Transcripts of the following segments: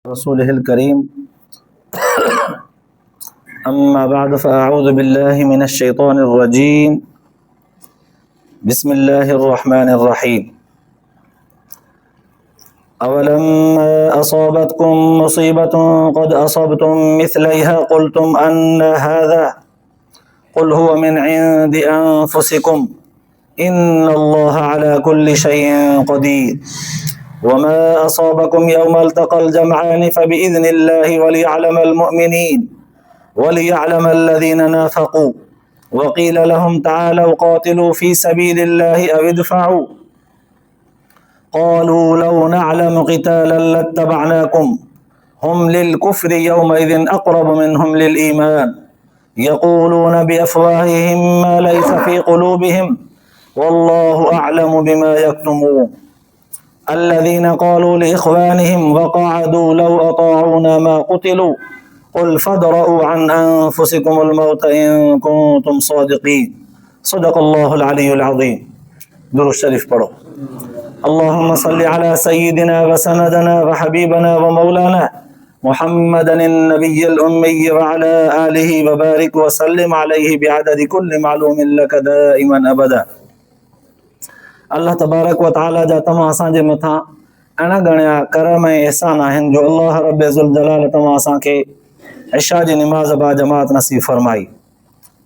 रसूलिल करीम अम्मा बाद फ़अऊज़ु बिल्लाहि मिनश शैतानिर रजीम बिस्मिल्लाहिर रहमानिर रहीम अवलम्मा असाबतकुम मुसीबतुन क़द असबतुम मिस्लैहा क़ुल्तुम अन्ना हाज़ा क़ुल हुवा मिन इंदि अनफुसिकुम इन्नल्लाहा अला कुल्लि शैइन क़दीर वमा असाबकुम यौमल तक़ल जमआनि फ़बिइज़्निल्लाहि वलियअलमल मुअमिनीन वलियअलमल लज़ीना नाफ़क़ू वक़ील लहुम तआलौ क़ातिलू फ़ी सबीलिल्लाहि अव इदफ़अू क़ालू लौ नअलमु क़ितालन लत्तबअनाकुम हुम लिलकुफ़्रि यौमइज़िन अक़रबु मिनहुम लिलईमान यक़ूलून बिअफ़वाहिहिम मा लैस फ़ी क़ुलूबिहिम वल्लाहु अअलमु बिमा यक्तुमून الذين قالوا لإخوانهم وقعدوا لو أطاعونا ما قتلوا قل فادرؤوا عن أنفسكم الموت إن كنتم صادقين صدق الله العلي العظيم درود الشريف पढ़ो اللهم صل على سيدنا وسندنا وحبيبنا ومولانا محمدا النبي الأمي وعلى آله وبارك وسلم عليه بعدد كل معلوم لك دائما أبدا अल्लाह तबारक व तआला जा तमां असांजे मथां अणगणिया करम ऐं एहसान आहिनि जो अल्लाह रब ज़ुल जलाल तमां असांखे इशा जी निमाज़ बा जमात नसीब फरमाई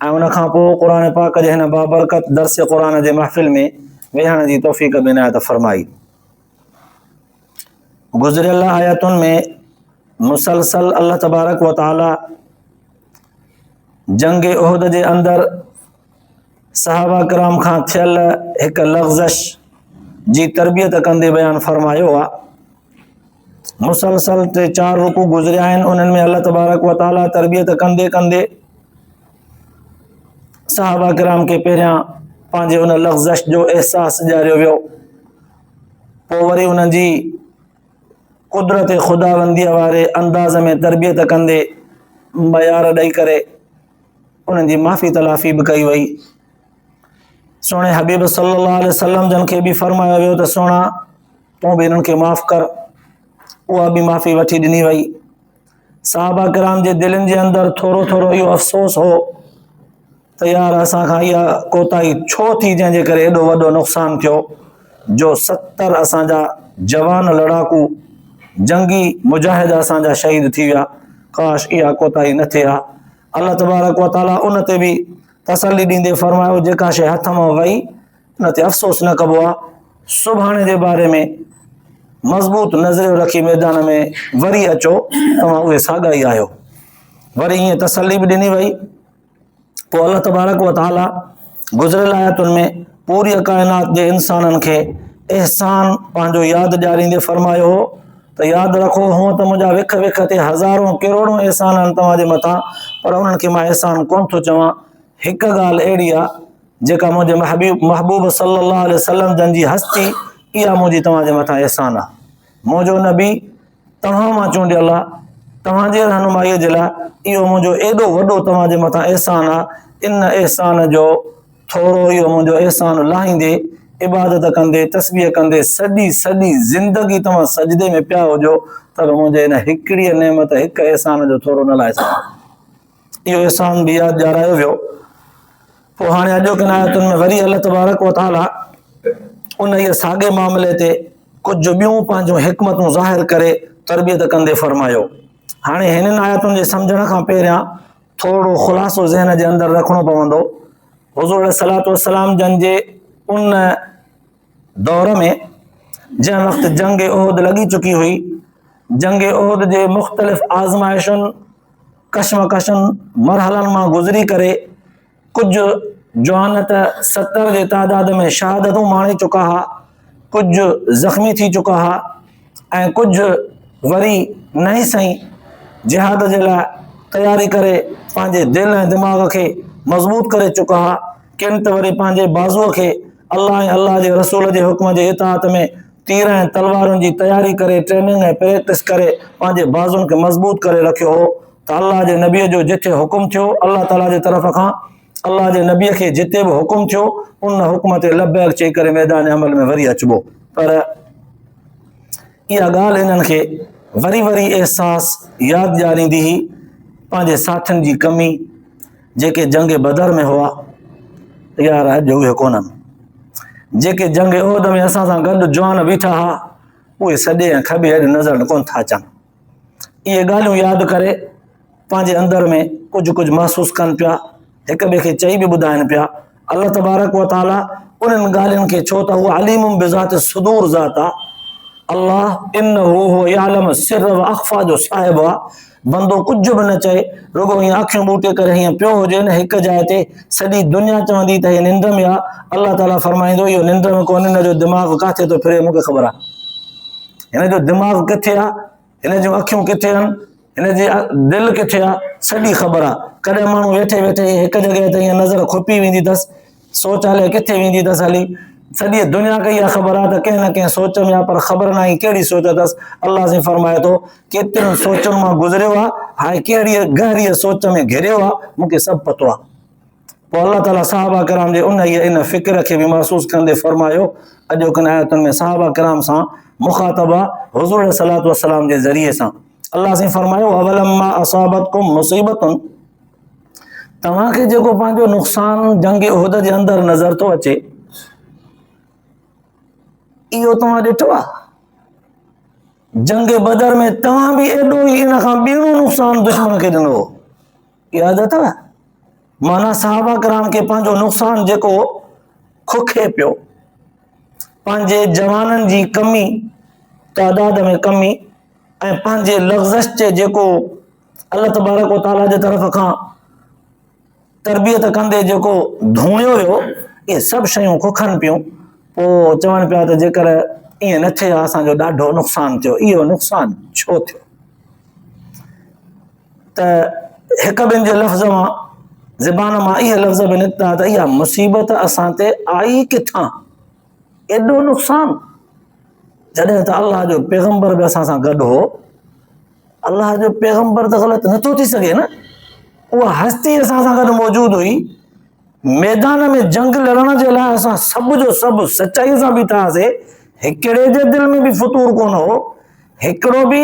ऐं उन खां पोइ क़ुर पाक जे हिन बाबरकत दर्स क़ुर जे महफ़िल में वेहण जी तौफ़ीक़ बि इनायत फरमाई। गुज़िरियल आयतुनि में मुसलसल अल्लाह तबारक व तआला जंग उहद जे अंदरि सहाबा किराम खां थियल हिकु लग़्ज़श जी तरबियत कंदे बयानु फरमायो आहे। मुसलसल 4 रुकू गुज़रिया आहिनि, उन्हनि में अल्लाह तबारक व तआला तरबियत कंदे कंदे सहाबा किराम खे पहिरियां पंहिंजे उन लग़्ज़श जो अहसासु ॾियारियो वियो, पोइ वरी उन्हनि जी कुदरत ख़ुदाबंदीअ वारे अंदाज़ में तरबियत कंदे मयार ॾेई करे उन्हनि जी माफ़ी तलाफ़ी बि कई वई। सोणे हबीब सल्लल्लाहु अलैहि वसल्लम जन खे बि फरमायो वियो त सोणा तूं बि इन्हनि खे माफ़ कर, उहा बि माफ़ी वठी ॾिनी वई। सहाबा किराम जे दिलनि जे अंदरि थोरो थोरो इहो अफ़सोस हो त यार असांखां इहा कोताही छो थी जंहिंजे करे एॾो वॾो नुक़सानु थियो जो 70 असांजा जवान लड़ाकू जंगी मुजाहिद असांजा शहीद थी विया, काश इहा कोताही न थिए हा। अल्लाह तबारक व तआला उन ते बि तसल्ली ॾींदे फरमायो जेका शइ हथ मां वई उन ते अफ़सोस न कबो आहे, सुभाणे जे बारे में मज़बूत नज़रियो रखी मैदान में वरी अचो, तव्हां उहे साॻा ई आहियो। वरी ईअं तसल्ली बि ॾिनी वई। पोइ अल्लाह तबारक व तआला गुज़िरियल आयतुनि में पूरी काइनात जे इंसाननि खे एहसान पंहिंजो यादि ॾियारींदे फरमायो हो त यादि रखो, हूअं त मुंहिंजा विख विख ते हज़ारों किरोड़ों एहसान आहिनि तव्हांजे मथां, पर उन्हनि खे मां एहसान कोन थो चवां। हिकु ॻाल्हि अहिड़ी आहे जेका मुंहिंजे महबूब सल्लल्लाहु अलैहि वसल्लम जन जी हस्ती, इहा मुंहिंजी तव्हांजे मथां एहसान आहे। मुंहिंजो नबी तव्हां मां चूंडियल आहे, तव्हांजे रहनुमाईअ जे लाइ इहो मुंहिंजो एॾो वॾो तव्हांजे मथां एहसान आहे। इन एहसान जो थोरो इहो मुंहिंजो एहसान लाहींदे इबादत कंदे तस्बीह कंदे सॼी ज़िंदगी तव्हां सजदे में पिया हुजो त मुंहिंजे इन हिकिड़ी नेमत हिकु एहसान जो थोरो न लाहे सघां। इहो एहसान बि यादि ॾियारायो वियो। पोइ हाणे अॼोकनि आयतुनि में वरी अल्लाह तबारक व तआला उन इहे साॻे मामले ते कुझु ॿियूं पंहिंजूं हिकमतूं ज़ाहिर करे तरबियत कंदे फरमायो। हाणे हिननि आयतुनि जे सम्झण खां पहिरियां थोरो ख़ुलासो ज़हन जे अंदरि रखिणो पवंदो। हुज़ूर अलैहिस्सलातु वस्सलाम जन जे उन दौर में जंहिं वक़्तु जंग उहद लॻी चुकी हुई, जंग उहद जे मुख़्तलिफ़ आज़माइशुनि कशमकशनि मरहलनि मां गुज़री करे कुझु जवान त 70 जे तादाद में शहादतूं माणे चुका हुआ, कुझु ज़ख़्मी थी चुका हुआ ऐं कुझु वरी नई सही जिहाद जे लाइ तयारी करे पंहिंजे दिलि ऐं दिमाग़ खे मज़बूत करे चुका हुआ। किन त वरी पंहिंजे बाज़ूअ खे अल्लाह ऐं अल्लाह जे रसूल जे हुक्म जे इताअत में तीर ऐं तलवारुनि जी तयारी करे ट्रेनिंग ऐं प्रैक्टिस करे पंहिंजे बाज़ुनि खे मज़बूत करे रखियो हो त अल्लाह जे नबीअ जो जिथे हुकुम थियो, अल्लाह ताला जे तरफ़ खां अल्लाह जे नबीअ खे जिते बि हुकुम थियो उन हुक्म ते लबैक चई करे मैदान अमल में वरी अचिबो। पर इहा ॻाल्हि इन्हनि खे वरी वरी एहसास यादि ॾियारींदी हुई पंहिंजे साथियुनि जी कमी जेके जंग बदर में हुआ यार अॼु उहे कोन्हनि जेके जंग उहद में असां सां गॾु जवान बीठा हुआ उहे सॼे ऐं खॿे अॼु नज़र कोन था अचनि इहे ॻाल्हियूं यादि करे पंहिंजे अंदर में कुझु कुझु महसूसु कनि पिया हिक ॿिए खे चई बि ॿुधाइनि पिया अल्लाह तबारक व ताला उन्हनि ॻाल्हियुनि खे छो त उहो अलीमुम बिज़ात सुदूर ज़ात आहे अल्लाह इन्नहु यअलम सिर व अख़फा जो साहिब आहे बंदो कुझु बि न चए रुगो हीअं अखियूं ॿूटे करे हीअं पियो हुजे न हिकु जाइ ते सॼी दुनिया चवंदी त हीअ निंड में आहे अल्लाह ताला फरमाईंदो इहो निंड में कोन्हे हिन जो दिमाग़ किथे थो फिरे मूंखे ख़बर आहे हिन जो दिमाग़ किथे आहे हिन जूं अखियूं किथे आहिनि हिन जी दिलि किथे आहे सॼी ख़बर आहे कॾहिं माण्हू वेठे वेठे हिकु जॻह ते हीअं नज़र खुपी वेंदी अथसि सोच हले किथे वेंदी अथसि हली सॼी दुनिया खे इहा ख़बर आहे त कंहिं न कंहिं सोच में आहे पर ख़बर न आहे कहिड़ी सोच अथसि अल्लाह से फरमाए थो केतिरनि सोचुनि मां गुज़रियो आहे हाणे कहिड़ी गहरीअ सोच में घिरियो आहे मूंखे सभु पतो आहे पोइ अल्लाह ताला साहबा किराम जे इन फ़िक्र खे बि महसूसु कंदे फरमायो अॼोकनि आयतुनि में साहबा किराम सां मुखातब आहे हुज़ूर सलातो वसलाम जे ज़रिए सां अल्लाह से फरमायो अवलम्मा असाबतकुम मुसीबतुन तव्हांखे जेको पंहिंजो नुक़सानु जंग उहद जे अंदरि नज़र थो अचे इहो तव्हां ॾिठो आहे जंग बदर में तव्हां बि एॾो ई इन खां ॿीणो नुक़सानु दुश्मन खे ॾिनो यादि अथव माना साहबा किराम खे पंहिंजो नुक़सानु जेको खुखे पियो पंहिंजे जवाननि जी कमी तादाद में कमी ऐं पंहिंजे लफ़्ज़ जे जेको अल्लाह तबारक व ताला जे तरफ़ खां तरबियत कंदे जेको धूणियो वियो इहे सभु शयूं खुखनि पियूं पोइ चवनि पिया त जेकर ईअं न थिए असांजो ॾाढो नुक़सानु थियो इहो नुक़सानु छो थियो त हिक ॿिनि जे लफ़्ज़ मां ज़बान मां इहे लफ़्ज़ बि निकिता त इहा मुसीबत असां ते आई किथां एॾो नुक़सानु जॾहिं त अल्लाह जो पैगम्बर बि असां सां गॾु हो अल्लाह जो पैगम्बर त ग़लति नथो थी सघे न उहा हस्ती असां सां गॾु मौजूदु हुई मैदान में जंग लड़ण जे लाइ असां सभु जो सभु सचाई सां बीठा हुआसीं हिकिड़े जे दिलि में बि फतूर कोन हो हिकिड़ो बि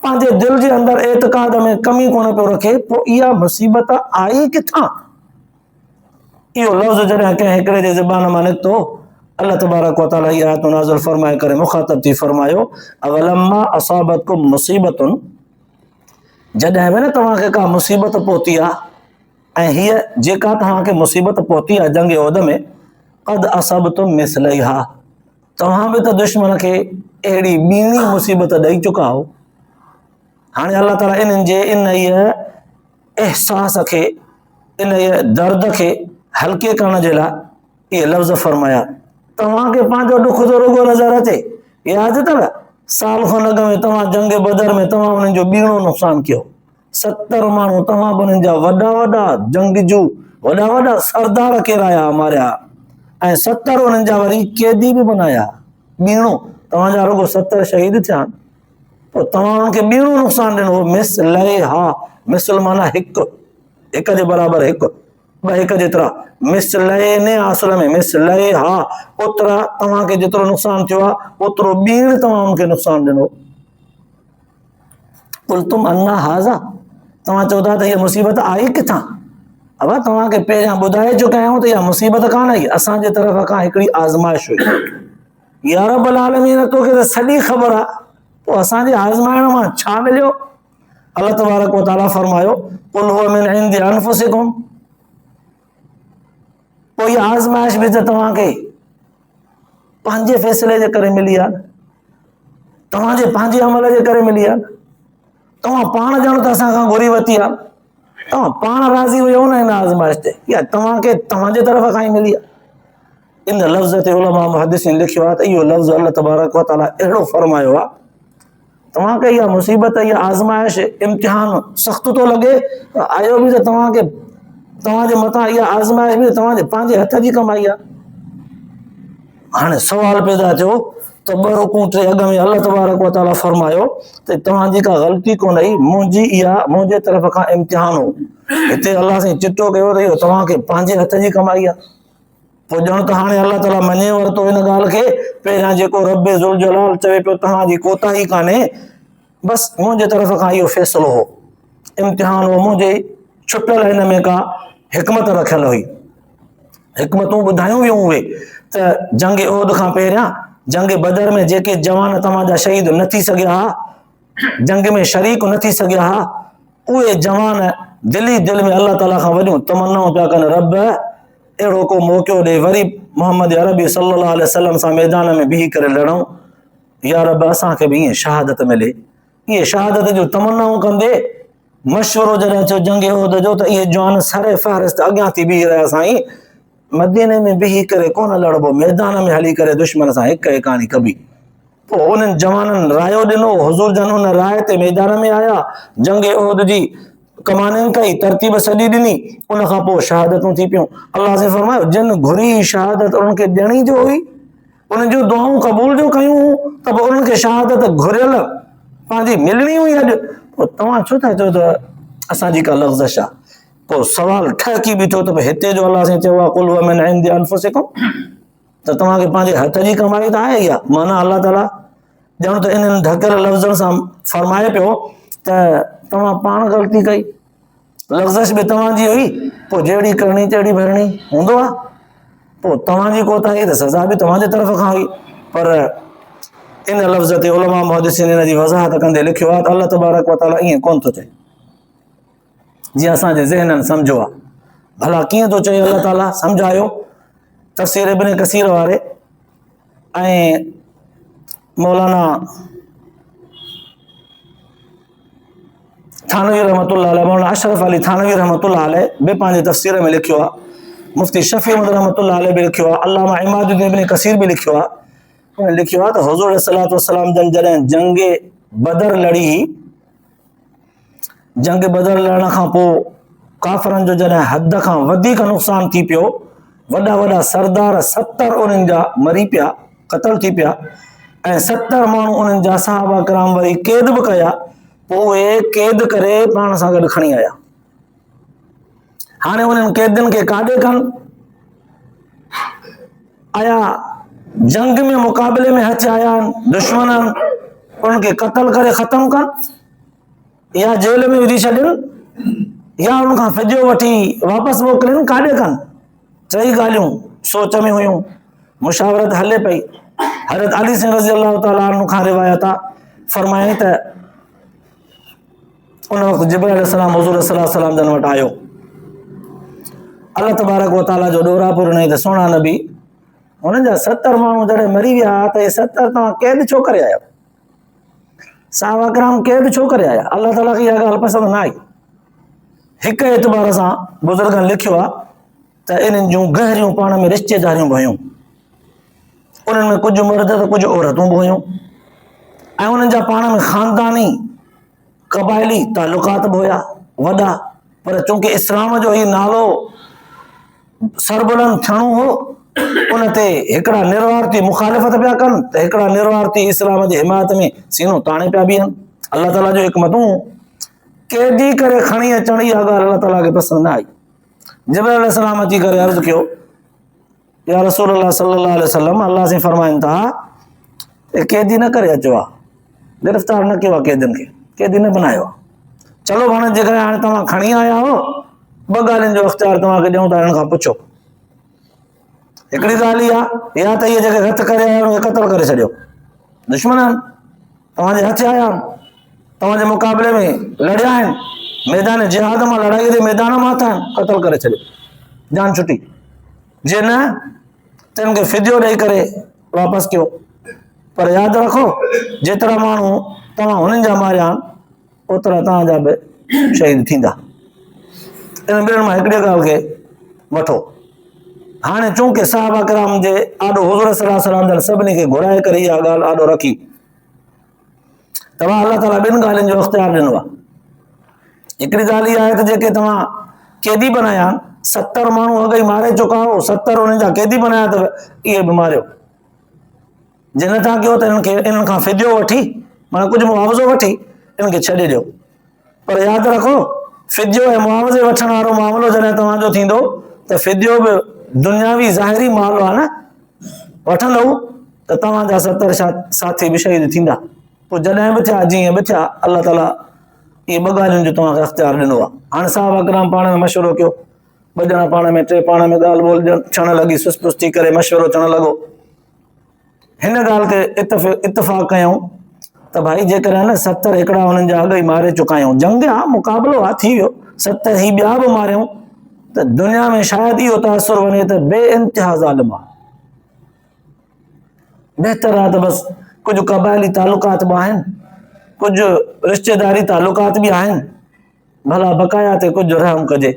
पंहिंजे दिलि जे अंदरि एतक़ाद में कमी कोन पियो रखे पोइ इहा मुसीबत आई किथां इहो लफ़्ज़ जॾहिं कंहिं हिकिड़े जे ज़बान मां निकितो अल्लाह तबारक व ताला इहा आयत नाज़िल फरमाए करे मुखातब थी फरमायो अवलम्मा असाबतकुम मुसीबतुन जॾहिं बि न तव्हांखे का मुसीबत पहुती आहे ऐं हीअ जेका तव्हांखे मुसीबत पहुती आहे जंग उहद में क़द असबतुम मिसलैहा तव्हां बि त दुश्मन खे अहिड़ी ॿीणी मुसीबत ॾेई चुका हो हाणे अल्लाह ताला इन्हनि जे इन एहसास खे इन दर्द खे हल्के करण जे लाइ इहे लफ़्ज़ फरमाया तव्हांखे पंहिंजो ॾुख जो रुगो नज़र अचे यादि अथव साल खन अॻ में तव्हां जंग बदर में तव्हां उन्हनि जो ॿीणो नुक़सानु कयो 70 माण्हू तव्हां बि उन्हनि जा वॾा वॾा जंगजू वॾा वॾा सरदार किराया मारिया ऐं 70 उन्हनि जा वरी कैदी बि बनाया ॿीणो तव्हांजा रुगो 70 शहीद थिया पोइ तव्हां उन्हनि खे ॿीणो नुक़सानु ॾिनो मिसले हा मिसल माना हिक जे बराबरि हिकु ॿ हिक जेतिरा मिसले ने असल में मिसले हा ओतिरा तव्हांखे जेतिरो नुक़सानु थियो आहे ओतिरो ॿीण तव्हां उनखे नुक़सानु ॾिनो कुल तुम अन्ना हाज़ा तव्हां चओ था त हीअ मुसीबत आई किथां अब तव्हांखे पहिरियां ॿुधाए चुका आहियूं त इहा मुसीबत कान आई असांजे तरफ़ खां हिकिड़ी आज़माइश हुई या रब्बुल आलमीन तोखे त सॼी ख़बर आहे पोइ असांजे आज़माइण मां छा मिलियो अल्लाह तबारक व ताला फरमायो कुल हुव मिन इंदी अनफुसिकुम पोइ इहा आज़माइश बि त तव्हांखे पंहिंजे फ़ैसिले जे करे मिली आहे तव्हांजे पंहिंजे अमल जे करे मिली आहे तव्हां पाण ॼण त असां खां घुरी वरिती आहे तव्हां पाण राज़ी हुयो न हिन आज़माइश ते या तव्हांखे तव्हांजे तरफ़ खां ई मिली आहे इन लफ़्ज़ ते उलमा मुहद्दिसीन लिखियो आहे त इहो लफ़्ज़ अल्लाह तबारक व ताला अहिड़ो फरमायो आहे तव्हांखे इहा मुसीबत इहा आज़माइश इम्तिहान सख़्तु थो लॻे आयो बि त तव्हांखे तव्हांजे मथां इहा आज़माइश बि तव्हांजे पंहिंजे हथ जी कमाई आहे हाणे सुवाल पैदा थियो त 2 रुकूं 3 अॻ में अल्लाह तबारक व ताला फरमायो त तव्हांजी का ग़लती कोन आई मुंहिंजे तरफ़ खां इम्तिहान हो हिते अल्लाह साईं चिटो कयो त इहो तव्हांखे पंहिंजे हथ जी कमाई आहे पोइ ॼण त हाणे अल्लाह ताला मञे वरितो हिन ॻाल्हि खे पहिरियां जेको रब ज़ुल जलाल चवे पियो तव्हांजी कोताही कान्हे बस मुझे तरफ का यो फैसलो हो, इम्तिहान हो, मुझे छुटल हिन में का हिकमत रखियल हुई। हिकमतूं ॿुधायूं वियूं उहे त जंग उहद खां पहिरियां जंग बदर में जेके जवान तव्हांजा शहीद न थी सघिया हा, जंग में शरीक न थी सघिया हा, उहे जवान दिली दिल में अल्लाह ताला खां वॾियूं तमन्नाऊं पिया कनि, रब अहिड़ो को मौक़ो ॾे वरी मोहम्मद अरबी सल्लल्लाहु अलैहि वसल्लम सां मैदान में बीही करे लड़ूं, या रब असांखे बि ईअं शहादत मिले। इहे शहादत जो तमन्नाऊं कंदे मशवरो जॾहिं चयो जंग उहद जो, त इहे जवान सरे फ़हरिस्त अॻियां थी बीही रहिया, साईं मदीने में बीही करे कोन लड़बो, मैदान में हली करे दुश्मन सां हिक हिकानी कबी। पोइ उन्हनि जवाननि रायो ॾिनो, हुज़ूर जन उन राय ते मैदान में आया, जंग उहद जी कमाननि कई, तरतीब सॼी ॾिनी, उन खां पोइ शहादतूं थी पियूं। अल्लाह से फरमायो जिन घुरी शहादत उन्हनि खे ॾियणी जो हुई, उन्हनि जूं दुआऊं क़बूल जो कयूं, त पोइ उन्हनि खे शहादत घुरियल पंहिंजी मिलणी हुई अॼु। पोइ तव्हां छो था चओ त असांजी का लफ़्ज़श आहे? पोइ सवाल ठहकी बीठो त हिते जो अल्लाह से चयो आहे कुल हुव मिन इंदी अनफुसिकुम, त तव्हांखे पंहिंजे हथ जी कमाई त आहे इहा? माना अल्लाह ताला ॼण त इन्हनि ढकियल लफ़्ज़नि सां फरमाए पियो त तव्हां पाण ग़लती कई, लफ़्ज़श बि तव्हांजी हुई, पोइ जहिड़ी करणी तहिड़ी भरणी हूंदो आहे, पोइ तव्हांजी कोताही त सज़ा बि तव्हांजे तरफ़ खां हुई। पर इन लफ़्ज़ ते उलमा मुहद्दिसीन इन जी वज़ाहत कंदे लिखियो आहे त अल्लाह तबारक व तआला ईअं कोन थो चए जीअं असांजे ज़हननि सम्झो आहे। भला कीअं थो चए अल्लाह ताला? सम्झायो तफ़सीर इब्न कसीर वारे ऐं मौलाना थानवी रहमतुल्लाह अलैह, मौलाना अशरफ अली थानवी रहमतुल्लाह अलैह बि पंहिंजे तफ़सीर में लिखियो आहे, मुफ्ती शफ़ी अहमद रहमतुल्लाह अलैह बि लिखियो आहे, अल्लामा इमादुद्दीन इब्न कसीर बि लिखियो आहे। उन्हें लिखियो आहे त हुज़ूर सल्लल्लाहु अलैहि वसल्लम जन जॾहिं जंग बदर लड़ी, जंग बदर लड़ण खां पोइ काफ़रनि जो जॾहिं हद खां वधीक नुक़सान थी पियो, वॾा वॾा सरदार 70 उन्हनि जा मरी पिया, क़तल थी पिया, ऐं 70 माण्हू उन्हनि जा सहाबा किराम वरी क़ैद बि कया, पोइ उहे क़ैद करे पाण सां गॾु खणी आया। हाणे उन्हनि क़ैदियुनि खे काॾे कनि? आया जंग में मुक़ाबले में हथ आया आहिनि, दुश्मन उन्हनि खे क़तल करे ख़तमु कनि, या जेल में विझी छॾनि, या उन खां फिदियो वठी वापसि मोकिलनि, काॾे कनि? टई ॻाल्हियूं सोच में हुयूं, मुशावरत हले पई। हज़रत अली सिंह रज़ी अल्लाह ताला अन्हु खां रिवायत आहे, फरमाए त उन वक़्तु जिब्राइल अलैहिस्सलाम हुज़ूर सल्लल्लाहु अलैहि वसल्लम जन वटि आयो, अल्लाह तबारक व तआला जो ॾोरापुर ॾिनई त सोना नबी हुननि जा 70 माण्हू जॾहिं मरी विया त हे 70 तव्हां क़ैद छो करे आया? सहाबा किराम क़ैद छो करे आया? अल्लाह ताला खे इहा ॻाल्हि पसंदि न आई। हिक एतबार सां बुज़ुर्गनि लिखियो आहे त इन्हनि जूं गहरियूं पाण में रिश्तेदारियूं बि हुयूं, उन्हनि में कुझु मर्द त कुझु औरतूं बि हुयूं, ऐं उन्हनि जा पाण में ख़ानदानी क़बाइली तालुकात बि हुया वॾा। पर चूंकि इस्लाम जो ही नालो सरबुलंद थियणो हो, उन ते हिकिड़ा निर्वारती मुखालिफ़त पिया कनि, त हिकिड़ा निर्वारती इस्लाम जी हिमायत में सीनो ताणे पिया बीहनि। अल्लाह ताला जो हिकमतूं कैदी करे खणी अचण, इहा ॻाल्हि अल्लाह ताला खे पसंदि न आई। जिब्राइल अलैहिस्सलाम अची करे अर्ज़ु कयो, या रसूलल्लाह सल्लल्लाहु अलैहि वसल्लम, अल्लाह से फरमाइनि था कैदी न करे अचो आहे, गिरफ़्तार न कयो आहे कैदियुनि खे, कैदी न बनायो आहे। चलो हाणे जेकॾहिं हाणे तव्हां खणी आया हो, 2 ॻाल्हियुनि जो इख़्तियार तव्हांखे ॾियूं था, हिन खां पुछो। हिकिड़ी ॻाल्हि इहा, या त इहे जेके हथ करे आया आहिनि क़तल करे छॾियो, दुश्मन आहिनि, तव्हांजे हथ आया आहिनि, तव्हांजे मुक़ाबले में लड़िया आहिनि, मैदान जिहाद मां लड़ाई जे मैदान मां था आहिनि, क़तल करे छॾियो, जान छुटी। जे न त हिननि खे फिदियो ॾेई करे वापसि कयो। पर यादि रखो, जेतिरा माण्हू तव्हां हुननि जा मारिया आहिनि, ओतिरा तव्हांजा बि शहीद थींदा। इन ॿियनि मां हिकिड़ी ॻाल्हि खे वठो। हाणे चूंकि सहाबा किराम जे आॾो हुज़ूर सल्लल्लाहु अलैहि वसल्लम जन सभिनी खे घुराए करे इहा ॻाल्हि आॾो रखी, तव्हां अल्लाह ताला 2 ॻाल्हियुनि जो इख़्तियार ॾिनो आहे। हिकिड़ी ॻाल्हि इहा आहे त जेके तव्हां कैदी बनाया आहिनि, 70 माण्हू अॻई मारे चुका हो, 70 उन्हनि जा कैदी बनाया अथव, इहे बि मारियो। जे नथा कयो त इन्हनि खां फिदियो वठी, माना कुझु मुआवज़ो वठी इन्हनि खे छॾे ॾियो। पर यादि रखो, फिदियो ऐं मुआवज़े वठण वारो मामिलो जॾहिं तव्हांजो थींदो त फिदियो बि दुनियावी ज़ाहिरी माल आहे न, वठंदव त तव्हांजा 70 साथी बि शहीद थींदा। पोइ जॾहिं बि थिया जीअं बि थिया अल्लाह ताला इहे ॿ ॻाल्हियुनि जो तव्हांखे अख़्तियार ॾिनो आहे। हाणे साहब अकराम पाण में मशवरो कयो, ॿ ॼणा पाण में टे पाण में ॻाल्हि ॿोल थियणु लॻी, सुस्त थी करे मशवरो थियणु लॻो। हिन ॻाल्हि ते इतफ़ाक़ कयूं त भाई जेकर न 70 हिकिड़ा हुननि जा अॻ ई मारे चुका आहियूं, जंग आहे, मुक़ाबिलो आहे, थी वियो, 70 ही ॿिया बि मारियूं, त दुनिया में शायदि इहो तासुर वञे त बेइंतिहा ज़ालिम आहे। बहितर आहे त बसि कुझु क़बाइली तालुकात बि आहिनि, कुझु रिश्तेदारी तालुकात बि आहिनि, भला बक़ाया ते कुझु रहम कजे।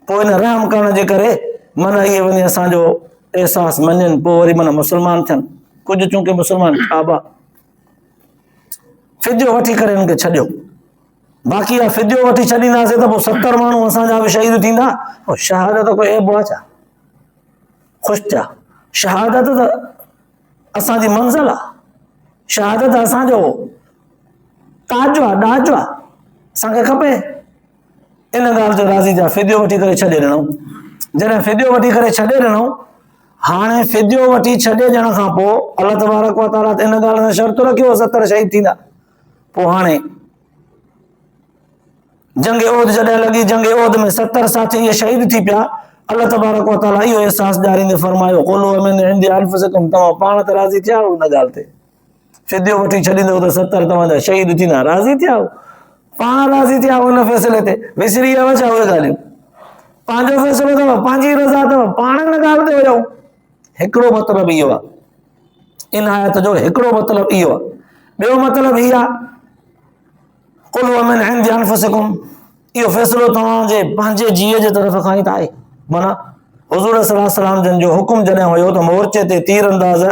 पोइ हिन रहम करण जे करे माना इहे वञी असांजो अहसासु मञनि, पोइ वरी माना मुस्लमान थियनि। कुझु चूंकि मुस्लमान खाबा फिदियो वठी करे हुनखे छॾियो, बाक़ी आहे फिदियो वठी छॾींदासीं त पोइ 70 माण्हू असांजा बि शहीद थींदा। पोइ शहादत कोई ऐब आहे छा? ख़ुशि थिया। शहादत त असांजी मंज़िल आहे, शहादत असांजो ताज आहे, ॾाज आहे, असांखे खपे। इन ॻाल्हि ते राज़ी थिया, फिदियो वठी करे छॾे ॾिनऊं। जॾहिं फिदियो वठी करे छॾे ॾिनऊं, हाणे फिदियो वठी छॾे ॾियण खां पोइ अल्लाह तबारक व तआला इन ॻाल्हि में शर्त रखियो 70 शहीद थींदा। पोइ हाणे जंग ओहद जॾहिं लॻी, जंग ओहद में 70 साथी इहे शहीद थी पिया। अल्लाह तबारक व तआला इहो अहसास ॾियारींदे फरमायो, कुलू मिन इंदी अनफुसिकुम, तव्हां पाण त राज़ी थिया हुन ॻाल्हि ते। फिदियो वठी छॾींदव त 70 तव्हांजा शहीद थींदा, राज़ी थिया, पाण राज़ी थिया हुन फ़ैसिले ते। विसरी विया छा उहे ॻाल्हियूं? पंहिंजो फ़ैसिलो अथव, पंहिंजी रज़ा अथव, पाण हिन ॻाल्हि ते हुयो। हिकिड़ो मतिलबु इहो आहे, इन आयत जो हिकिड़ो मतिलबु इहो आहे। ॿियो मतिलबु इहो आहे, कुलू मिन इंदी अनफुसिकुम, इहो फ़ैसिलो तव्हांजे पंहिंजे जीअ जे तरफ़ खां ई त आहे। माना हुज़ूर सल्लल्लाहु अलैहि वसल्लम जन जो हुकुम जॾहिं हुयो त मोर्चे ते तीर अंदाज़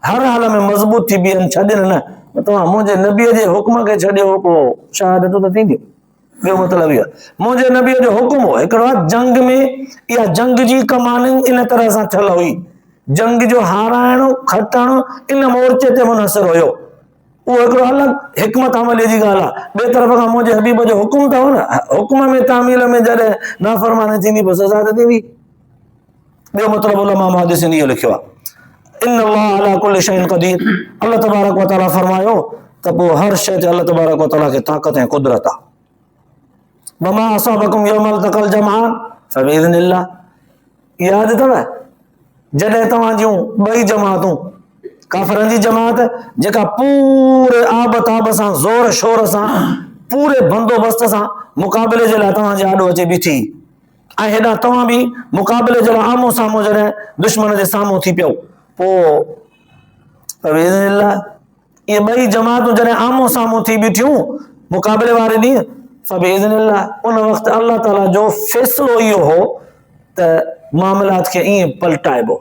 हर हाल में मज़बूत थी बीहनि, छॾनि न, तव्हां मुंहिंजे नबीअ जे हुकुम खे छॾियो, पोइ शहादत त थींदी। ॿियो मतिलबु इहो, मुंहिंजे नबीअ जो हुकुम हो हिकिड़ो आहे, जंग में इहा जंग जी कमानिंग इन तरह सां थियल हुई, जंग जो हाराइण खटण इन मोर्चे ते मुनहसर हुयो। उहो हिकिड़ो अलॻि हिकमत अमली जी ॻाल्हि आहे। ॿिए तरफ़ खां मुंहिंजे हबीब जो हुकुम अथव न, हुकुम में तामील में जॾहिं नाफ़रमानी थींदी पोइ सज़ा त थींदी। ॿियो मतिलबु उलमा मुहद्दिसीन इहो लिखियो आहे, इन अल्लाह अला कुल्लि शैइन क़दीर, अल्लाह तबारक व तआला फरमायो त पोइ हर शइ ते अल्लाह तबारक व तआला खे ताक़त ऐं कुदरत आहे। वमा असाबकुम यौमल तक़ल जमआन फबिइज़निल्लाह, यादि अथव जॾहिं तव्हां जूं ॿई जमातूं, काफ़रनि जी जमात जेका पूरे आब ताब सां, ज़ोर शोर सां, पूरे बंदोबस्त सां मुक़ाबिले जे लाइ तव्हांजे आॾो अचे बीठी, ऐं हेॾां तव्हां बि मुक़ाबिले जे लाइ आम्हूं साम्हूं जॾहिं दुश्मन जे साम्हूं थी पियो, पोइ फबिइज़निल्लाह इहे ॿई जमातूं जॾहिं आम्हूं साम्हूं थी बीठियूं मुक़ाबिले वारे ॾींहुं, फबिइज़निल्लाह उन वक़्तु अल्लाह ताला जो फ़ैसिलो इहो हो त मामलात खे ईअं पलटाइबो,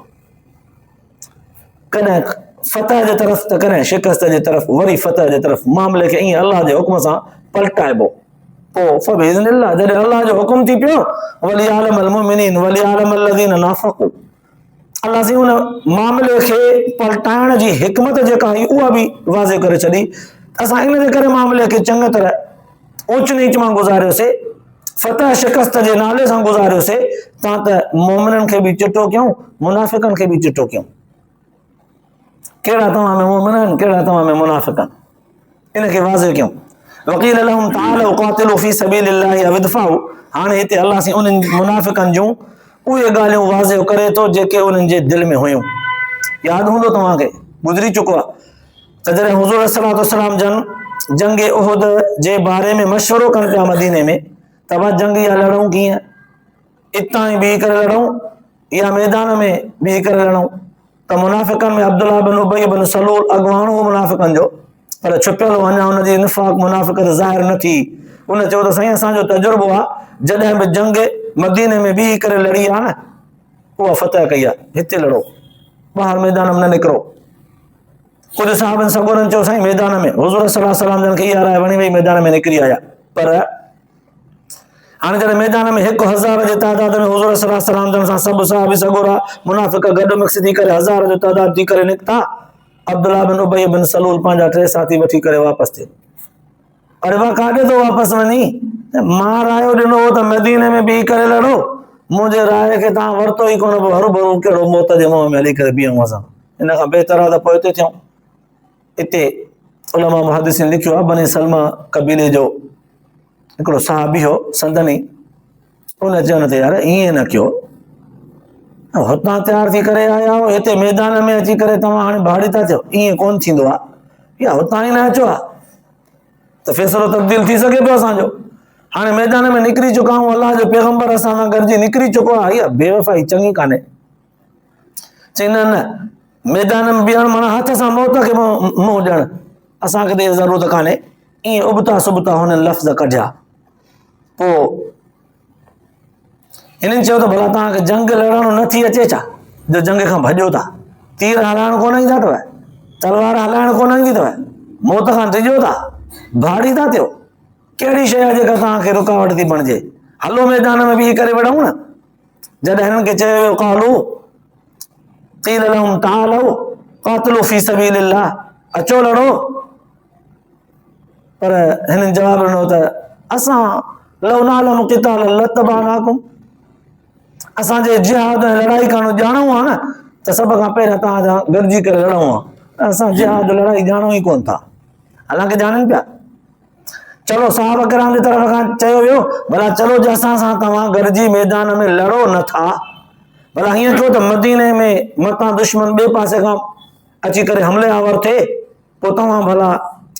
कॾहिं फतह जे तरफ़ त कॾहिं शिकस्त जे तरफ़, वरी फतह जे तरफ़, मामले खे ईअं अल्लाह जे हुकुम सां पलटाइबो। पोइ फबिइज़निल्लाह जॾहिं अल्लाह जो हुकुम थी पियो, वलियालमल मुमिनीन वलियालमल लज़ीना नाफ़क़ू, अल्लाह से उन मामले खे पलटाइण जी हिकमत जेका हुई उहा बि वाज़े करे छॾी। असां इन जे करे मामले खे चङी तरह ऊच नीच मां गुज़ारियोसीं, फतह शिकस्त जे नाले सां गुज़ारियोसीं, तां त मोमिननि खे बि चिटो कयूं, मुनाफ़िक़नि खे बि चिटो कयूं। कहिड़ा तव्हां में मोमिन आहिनि, कहिड़ा तव्हां में मुनाफ़िक़ आहिनि, इनखे वाज़े कयूं। वक़ील लहुम तालू क़ातिलू फ़ी सबीलिल्लाहि अव इदफ़ाउ, हाणे हिते अल्लाह से उन्हनि मुनाफ़िक़नि जूं उहे ॻाल्हियूं वाज़े करे थो जेके उन्हनि जे दिलि में हुयूं। यादि हूंदो तव्हांखे, गुज़री चुको आहे त जॾहिं हुज़ूर सल्लल्लाहु अलैहि वसल्लम जन जंग उहद जे बारे में मशवरो कनि पिया मदीने में, त बस जंग इहा लड़ूं कीअं, इतां ई बीह करे लड़ूं या मैदान में बीह करे लड़ूं। त मुनाफ़िक़नि में अब्दुल्लाह बिन उबई बिन सलूल अॻवान हो मुनाफ़िक़नि जो, पर छुपियल हो, अञा हुनजी निफ़ाक़ मुनाफ़िक़त ज़ाहिर न थी। उन चयो त साईं असांजो तजुर्बो आहे, जॾहिं बि जंग मदीने में बीह करे लड़ी आहे न, उहा फतह कई आहे, हिते लड़ो, ॿाहिरि मैदान में न निकिरो। कुझु साहबनि सगोरनि चयो साईं मैदान में, हुज़ूर सल्लल्लाहु अलैहि वसल्लम जन खे इहा राय वणी वई, मैदान में निकिरी आया। पर हाणे जॾहिं मैदान में 1000 जे तादाद में हुज़ूर सल्लल्लाहु अलैहि वसल्लम जन सां सभु साहबी सगोरा मुनाफ़िक़ गॾु मिक्स थी करे 1000 जो तादाद थी करे निकिता, अब्दुल्लाह बिन उबई बिन सलूल पंहिंजा 3 साथी वठी करे वापसि थिए। अरे वाह, काॾे थो वापसि वञी, मां रायो ॾिनो हो त मदीने में बीह करे लड़ो, मुंहिंजे राय खे तव्हां वरितो ई कोन, हरू भरू कहिड़ो मौत जे मुंहं में हली करे बीहूं असां, इन खां बहितर आहे त पोइ हिते थियूं। हिते उलमा मुहद्दिसीन लिखियो आहे बनी सलमा कबीले जो हिकिड़ो सहाबी हो संदनी, उन चवनि त यार ईअं न कयो, हुतां तयारु थी करे आया हो, हिते मैदान में अची करे तव्हां हाणे भाड़ी था थियो, ईअं कोन थींदो आहे, या हुतां ई न अचो आहे त फ़ैसिलो तब्दील थी सघे पियो असांजो। हाणे मैदान में निकिरी चुका आहियूं, अलाह जो पैगंबर असां सां गॾिजी निकिरी चुको आहे, इहा बेवफ़ाई चङी कान्हे। चई न न, मैदान में बीहण माना हथ सां मौत खे मुंहुं ॾियणु, असांखे त इहा ज़रूरत कान्हे। ईअं उबता सुबता हुननि लफ़्ज़ कढिया। पोइ हिननि चयो त भला तव्हांखे जंग लड़णु नथी अचे छा, जो जंग खां भॼो था? तीर हलाइण कोन ईंदा अथव, तलवार हलाइण कोन ईंदी अथव, मौत खां डिॼो था, भाड़ी था थियो, कहिड़ी शइ आहे जेका तव्हांखे रुकावट थी बणिजे? हलो मैदान में बीही करे विढ़ूं न। जॾहिं हिननि खे चयो वियो क़ालू क़ील लहुम तालू क़ातिलू फ़ी सबीलिल्लाह, अचो लड़ो। पर हिननि जवाब ॾिनो त असां लौ नअलमु क़ितालन लतबअनाकुम, असांजे जिहाद ऐं लड़ाई करणु ॼाणूं आहे न त सभ खां पहिरियों तव्हां सां गॾिजी करे लड़ूं आहे। असां जिहाद लड़ाई ॼाणूं ई कोन था, हालांकि ॼाणनि पिया। चलो साहब किराम जी तरफ़ खां चयो वियो भला चलो जे असां सां तव्हां गॾिजी मैदान में लड़ो नथा, भला हीअं कयो त मदीने में मतां दुश्मन ॿिए पासे खां अची करे हमले आवर थिए, पोइ तव्हां भला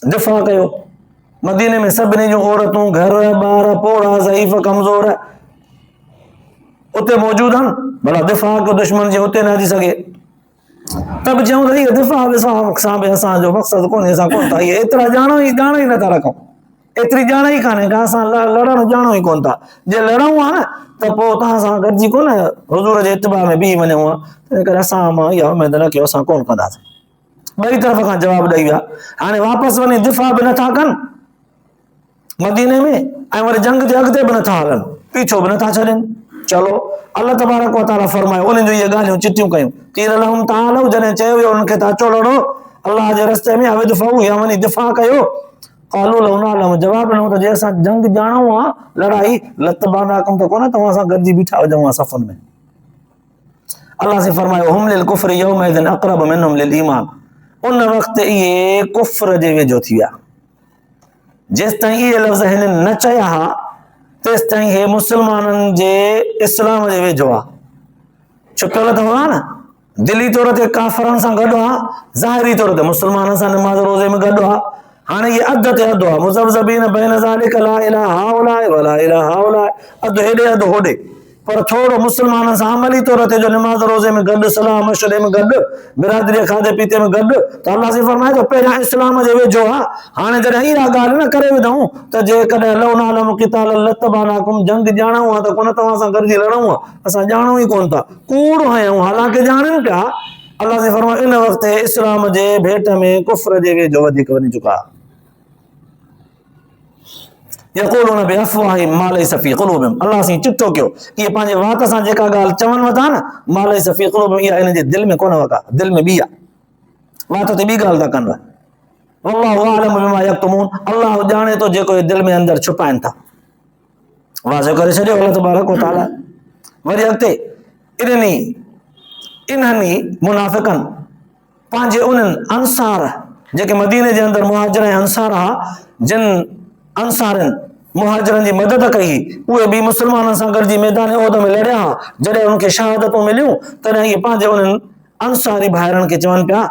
दिफ़ा कयो। मदीने में सभिनी जूं औरतूं, घर, ॿार, पोड़ा, ज़ईफ़, कमज़ोर उते मौजूद आहिनि, भला दिफ़ा कयो दुश्मन जे उते न अची सघे। त बि चऊं त इहो दिफ़ा सां बि असांजो मक़सदु कोन्हे, असां कोन था, इहे एतिरा ॼाण ई नथा रखूं, एतिरी ॼाण ई कान्हे का असां लड़णु ॼाणूं ई कोन था। जे लड़ूं आहे न त पोइ तव्हां सां गॾिजी कोन हुज़ूर जे इत्तिबा में बीह वञूं आहे, तंहिं करे असां मां इहा उमेद न कयो, असां कोन कंदासीं। ॿई तरफ़ खां जवाबु ॾेई विया। हाणे वापसि वञी दिफ़ा बि नथा कनि मदीने में, ऐं वरी जंग जे अॻिते बि नथा हलनि, पीछो बि नथा छॾनि। चलो अल्लाह तबारक व तआला फरमायो, उन्हनि जूं इहे ॻाल्हियूं चिटियूं कयूं। क़ील लहुम तालू, जॾहिं चयो वियो उन्हनि खे त अचो लड़ो अल्लाह जे रस्ते में, अविदफ़ऊ, या वञी दिफ़ा कयो। क़ालू लौ नअलमु, जवाब ॾिनो त जे असां जंग ॼाणूं आहे लड़ाई लतबअनाकुम त कोन तव्हां सां गॾिजी बीठा हुजऊं आहे सफ़ुनि में। अल्लाह से फरमायो हुम लिल कुफ्रि यौमइज़िन अक़रब मिनहुम लिल ईमान, उन वक़्तु इहे कुफ्र जे वेझो थी विया। जेसि ताईं इहे लफ़्ज़ हिननि न चया हा तेसि ताईं हे मुस्लमाननि जे इस्लाम जे वेझो आहे। छुपियल त हुआ न, दिली तौर ते काफ़रनि सां गॾु आहे, ज़ाहिरी तौर ते मुस्लमाननि सां नमाज़ रोज़े में गॾु आहे। हाणे इहे अधु ते अधु आहे, मुज़ब्ज़बीन बैन ज़ालिक ला इलाहा हाउलाए वला इलाहा हाउलाए, अधु हेॾे अधु होॾे, पर थोरो मुस्लमाननि सां अमली तौर ते जो नमाज़ रोज़े में गॾु, सलाह मशवरे में गॾु, बिरादरी खाधे पीते में गॾु, त अल्लाह से फरमाए त पहिरियां इस्लाम जे वेझो आहे। हाणे जॾहिं इहा ॻाल्हि न करे विधऊं त जेकॾहिं लौ नअलमु क़ितालन लतबअनाकुम, जंग ॼाणूं आहे त कोन तव्हां सां गॾिजी लड़ूं आहे, असां ॼाणूं ई कोन था, कूड़ हयूं, हालांकि ॼाणनि पिया। अल्लाह से फरमाए इन वक़्तु इस्लाम जे भेट में कुफ्र जे वेझो वधीक वञी चुका। यक़ूलून बिअफ़वाहिहिम मा लैसा फ़ी क़ुलूबिहिम, अल्लाह से चिट्ठो कयो इहे पंहिंजे वात सां जेका ॻाल्हि चवनि था न, मा लैसा फ़ी क़ुलूबिहिम, इहा हिन जे दिलि में कोन वका, दिलि में ॿी आहे, वात ते ॿी ॻाल्हि था कनि। वल्लाहु अअलमु बिमा यक्तुमून, अल्लाह ॼाणे थो जेको दिलि में अंदरि छुपाइनि था। वाज़ो करे छॾियो अल्लाह तबारक व तआला। वरी अॻिते इन्हनि मुनाफ़िक़नि पंहिंजे उन्हनि अंसार जेके मदीने जे अंदरि मुहाजिर ऐं अंसार हा, जिन अंसारनि मुहाजिरनि जी मदद कई, उहे बि मुस्लमाननि सां गॾिजी मैदान उहद में लड़िया हा। जॾहिं उन्हनि खे शहादतूं मिलियूं तॾहिं इहे पंहिंजे उन्हनि अंसारी भाइरनि खे चवनि पिया,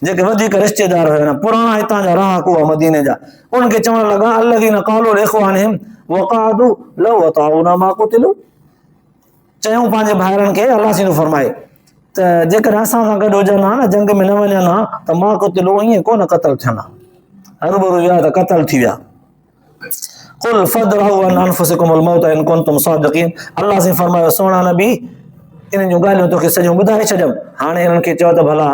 जेके वधीक रिश्तेदार हुआ, पुराणा हितां जा रहाकू हुआ मदीने जा, उनखे चवण लॻा अल्लज़ीना क़ालू लिइख़्वानिहिम वक़अदू लौ अताऊना मा क़ुतिलू, चयूं पंहिंजे भाइरनि खे, अल्लाह सीनो फरमाए त जेकॾहिं असां सां गॾु हुजनि हा न, जंग में न वञनि हा त मा क़ुतिलू, ईअं कोन क़तल थियनि हा, हरूभरू विया त क़तल थी विया। क़ुल फ़द्रऊ अन अनफुसिकुमुल मौत इन कुंतुम सादिक़ीन, अल्लाह से फरमायो सोना नबी इन जूं ॻाल्हियूं तोखे सॼियूं ॿुधाए छॾियमि। हाणे हिननि खे चओ त भला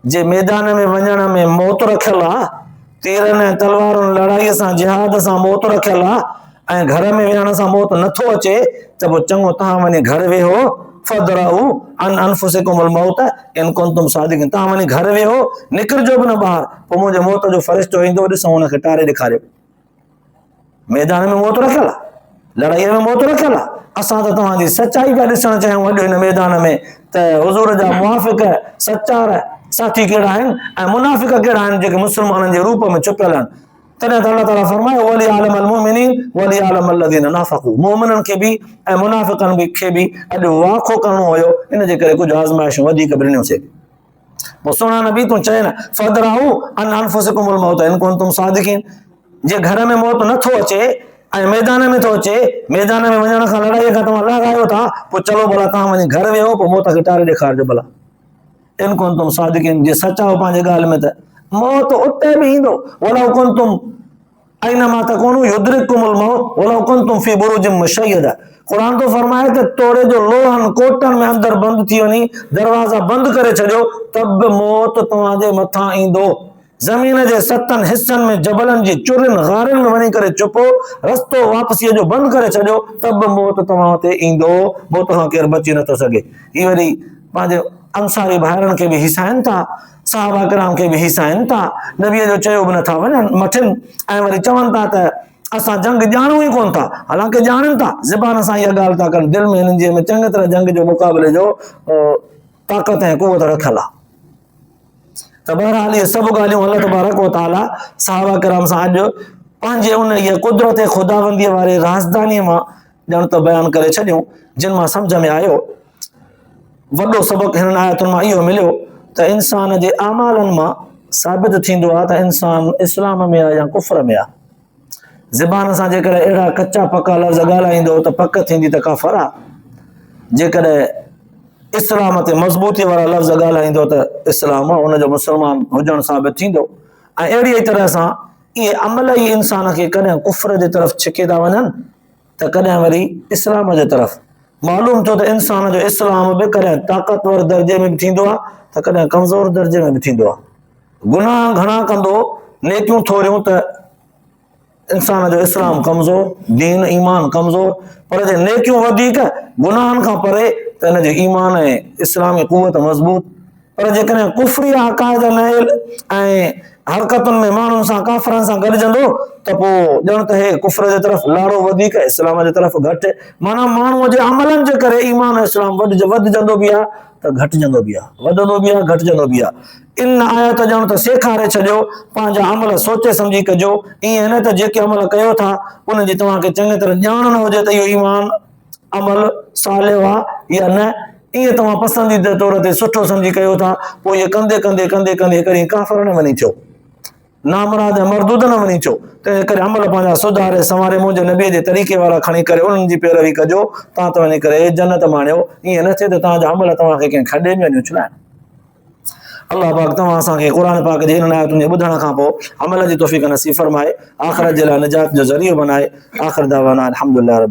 जे मैदान में वञण में मौत रखियल आहे, तीरनि ऐं तलवारुनि लड़ाईअ सां जिहाद सां मौत रखियल आहे, ऐं घर में वेहण सां मौत नथो अचे, त पोइ चङो तव्हां वञी घर वेहो, फ़द्रऊ अन अनफुसिकुमुल मौत इन कुंतुम सादिक़ीन, तव्हां वञी घर वेहो, निकिरजो बि न ॿाहिरि, पोइ मुंहिंजे मौत जो फ़रिश्तो ईंदो, ॾिसो हुनखे टारे ॾेखारियो। मैदान में मौत रखियल आहे, लड़ाईअ में मौत रखियल आहे, असां त तव्हांजी सचाई पिया ॾिसणु चाहियूं अॼु हिन मैदान में त हुज़ूर जा मुआफ़िक़ सचार साथी कहिड़ा आहिनि ऐं मुनाफ़िक़ कहिड़ा आहिनि जेके मुस्लमाननि जे रूप में छुपियल आहिनि। तॾहिं त अल्लाह ताला फरमायो वली आलम अल मुमिनीन वली आलम अल्लज़ीन नाफ़क़ू, मोमिननि खे बि ऐं मुनाफ़िक़नि खे बि अॼु वाखो करणो हुयो, इन जे करे कुझु आज़माइशूं वधीक बि ॾिनियूंसीं। पोइ सुहिणा नबी तूं चए न फदराऊ अन अनफुसिकुमुल मौत इन कुंतुम सादिकीन, जे घर में मौत नथो अचे ऐं मैदान में थो अचे, मैदान में वञण खां लड़ाईअ खां तव्हां लॻायो था, पोइ चलो भला तव्हां वञी घर वेहो, पोइ मौत खे टारे ॾेखारिजो भला। इन कुंतुम सादिकीन, जे सचा हो पंहिंजे ॻाल्हि में त मौत उते बि ईंदो। वलौ कुंतुम ऐनमा तकुनू युद्रिकुमुल मौत वलौ कुंतुम फी बुरुजिम मुशय्यदा। कुरान तो फरमाए त तोड़े जो लोहन कोटन में अंदर बंद थी वञी दरवाजा बंद करे छॾियो त बि मौत तव्हांजे मथां ईंदो। ज़मीन जे 7 हिस्सनि में जबलनि जी चुरिन गारनि में वञी करे चुपो, रस्तो वापसीअ जो बंदि करे छॾियो त बि मौत तव्हां ते ईंदो, मौत खां केरु बची नथो सघे। ही वरी पंहिंजे अंसारी भाइरनि खे बि हिसाइनि था, सहाबा किराम खे बि हिसाइनि था, नबीअ जो चयो बि नथा वञनि मठनि, ऐं वरी चवनि था त असां जंग ॼाणूं ई कोन था, हालांकि ॼाणनि था, ज़बान सां इहा ॻाल्हि था कनि, दिलि में हिननि जे में चङी तरह जंग जो मुक़ाबले जो ताक़त ऐं क़ुवत रखियल आहे। त बहरहाल इहे सभु ॻाल्हियूं अल्लाह तबारक व तआला सहाबा किराम सां अॼु पंहिंजे उन इहे कुदरत ख़ुदाबंदीअ वारे राज़दानीअ मां ॼण त बयानु करे छॾियूं, जिन मां सम्झ में आयो। वॾो सबक़ हिननि आयतुनि मां इहो मिलियो त इंसान जे आमालनि मां साबित थींदो आहे त इंसान इस्लाम में आहे या कुफ्र में आहे। ज़बान सां जेकॾहिं अहिड़ा कचा पका लफ़्ज़ ॻाल्हाईंदो त पक थींदी त काफ़र आहे, जेकॾहिं इस्लाम ते मज़बूती वारा लफ़्ज़ ॻाल्हाईंदो त इस्लाम आहे, हुनजो मुस्लमान हुजणु साबित थींदो। ऐं अहिड़ीअ तरह सां इहे अमल ई इंसान खे कॾहिं कुफ्र जे तरफ़ छिके था वञनि त कॾहिं वरी इस्लाम जे तरफ़। मालूम थियो त इंसान जो इस्लाम बि कॾहिं ताक़तवर दर्जे में बि थींदो आहे त कॾहिं कमज़ोर दर्जे में बि थींदो आहे। गुनाह घणा कंदो, नेकियूं थोरियूं त इंसान जो इस्लाम कमज़ोर, दीन ईमान कमज़ोर, पर जे नेकियूं वधीक गुनाहनि खां परे त हिन जो ईमान ऐं इस्लामी क़ुवत मज़बूत। पर जेकॾहिं कुफ्री अक़ाइद नयल ऐं हरकतुनि में माण्हुनि सां काफ़रनि सां गॾिजंदो त पोइ ॼण त हे कुफ्र जे तरफ़ लाड़ो वधीक, इस्लाम जे तरफ़ घटि। माना माण्हूअ जे अमलनि जे करे ईमान इस्लाम वधजंदो बि आहे त घटिजंदो बि आहे, वधंदो बि आहे घटिजंदो बि आहे। इन आयत ॼण त सेखारे छॾियो पंहिंजा अमल सोचे सम्झी कजो, ईअं न त जेके अमल कयो था उनजी तव्हांखे चङी तरह ॼाण न हुजे त इहो ईमान अमल सालियो आहे या न, ईअं तव्हां पसंदीदा तौर ते सुठो सम्झी कयो था, पोइ इहे कंदे कंदे कंदे कंदे कॾहिं काफ़र न वञी थियो, नामराद ऐं मरदूद न वञी थियो। तंहिं करे अमल पंहिंजा सुधारे संवारे मुंहिंजे नबीअ जे तरीक़े वारा खणी करे उन्हनि जी पैरवी कजो, तव्हां त वञी करे जन्नत माणियो। ईअं न थिए त तव्हांजा अमल तव्हांखे कंहिं खॾे में वञी उछलाइनि। अल्लाह पाक तव्हां असांखे क़ुरान पाक जे हिन आयतुनि जे ॿुधण खां पोइ अमल जी तौफ़ीक़ नसीब फरमाए, आख़िरत जे लाइ निजात जो ज़रियो बनाए। आख़िर दावाना अल्हम्दुलिल्लाह रब्बिल